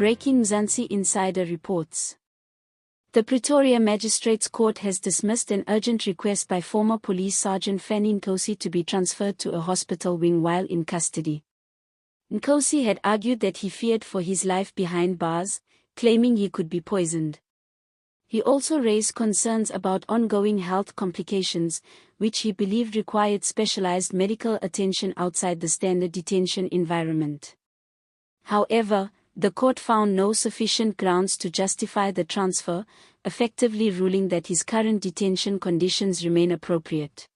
Breaking Mzansi Insider reports. The Pretoria Magistrates Court has dismissed an urgent request by former Police Sergeant Fannie Nkosi to be transferred to a hospital wing while in custody. Nkosi had argued that he feared for his life behind bars, claiming he could be poisoned. He also raised concerns about ongoing health complications, which he believed required specialized medical attention outside the standard detention environment. However, the court found no sufficient grounds to justify the transfer, effectively ruling that his current detention conditions remain appropriate.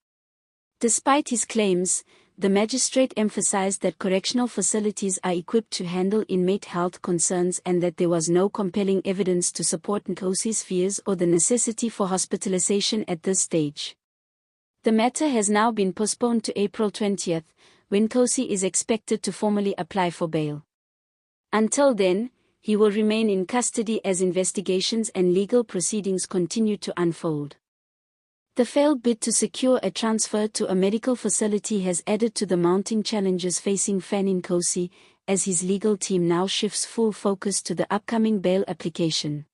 Despite his claims, the magistrate emphasized that correctional facilities are equipped to handle inmate health concerns and that there was no compelling evidence to support Nkosi's fears or the necessity for hospitalization at this stage. The matter has now been postponed to April 20, when Nkosi is expected to formally apply for bail. Until then, he will remain in custody as investigations and legal proceedings continue to unfold. The failed bid to secure a transfer to a medical facility has added to the mounting challenges facing Fannie Nkosi, as his legal team now shifts full focus to the upcoming bail application.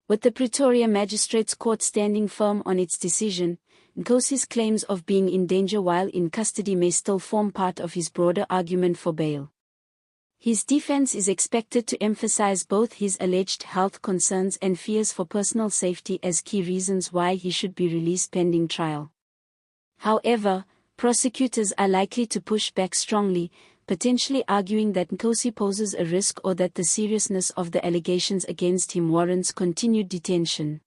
With the Pretoria Magistrates Court standing firm on its decision, Nkosi's claims of being in danger while in custody may still form part of his broader argument for bail. His defense is expected to emphasize both his alleged health concerns and fears for personal safety as key reasons why he should be released pending trial. However, prosecutors are likely to push back strongly, potentially arguing that Nkosi poses a risk or that the seriousness of the allegations against him warrants continued detention.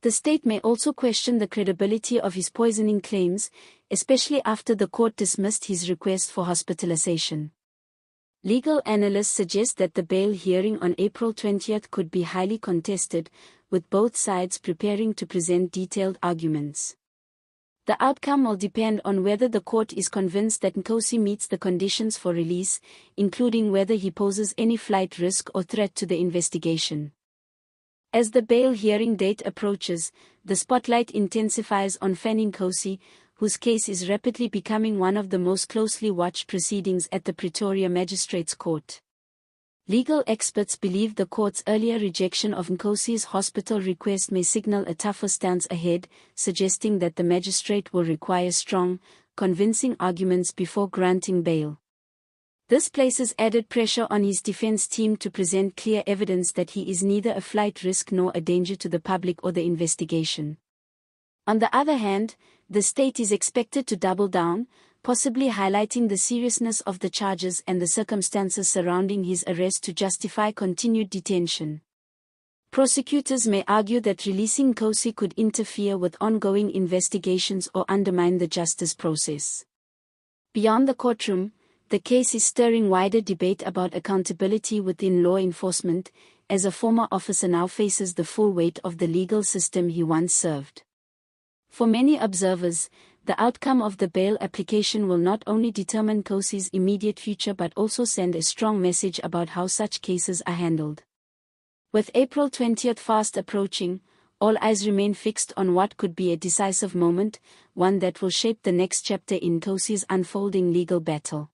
The state may also question the credibility of his poisoning claims, especially after the court dismissed his request for hospitalization. Legal analysts suggest that the bail hearing on April 20 could be highly contested, with both sides preparing to present detailed arguments. The outcome will depend on whether the court is convinced that Nkosi meets the conditions for release, including whether he poses any flight risk or threat to the investigation. As the bail hearing date approaches, the spotlight intensifies on Fannie Nkosi, whose case is rapidly becoming one of the most closely watched proceedings at the Pretoria Magistrates Court. Legal experts believe the court's earlier rejection of Nkosi's hospital request may signal a tougher stance ahead, suggesting that the magistrate will require strong, convincing arguments before granting bail. This places added pressure on his defense team to present clear evidence that he is neither a flight risk nor a danger to the public or the investigation. On the other hand, the state is expected to double down, possibly highlighting the seriousness of the charges and the circumstances surrounding his arrest to justify continued detention. Prosecutors may argue that releasing Nkosi could interfere with ongoing investigations or undermine the justice process. Beyond the courtroom, the case is stirring wider debate about accountability within law enforcement, as a former officer now faces the full weight of the legal system he once served. For many observers, the outcome of the bail application will not only determine Nkosi's immediate future but also send a strong message about how such cases are handled. With April 20 fast approaching, all eyes remain fixed on what could be a decisive moment, one that will shape the next chapter in Nkosi's unfolding legal battle.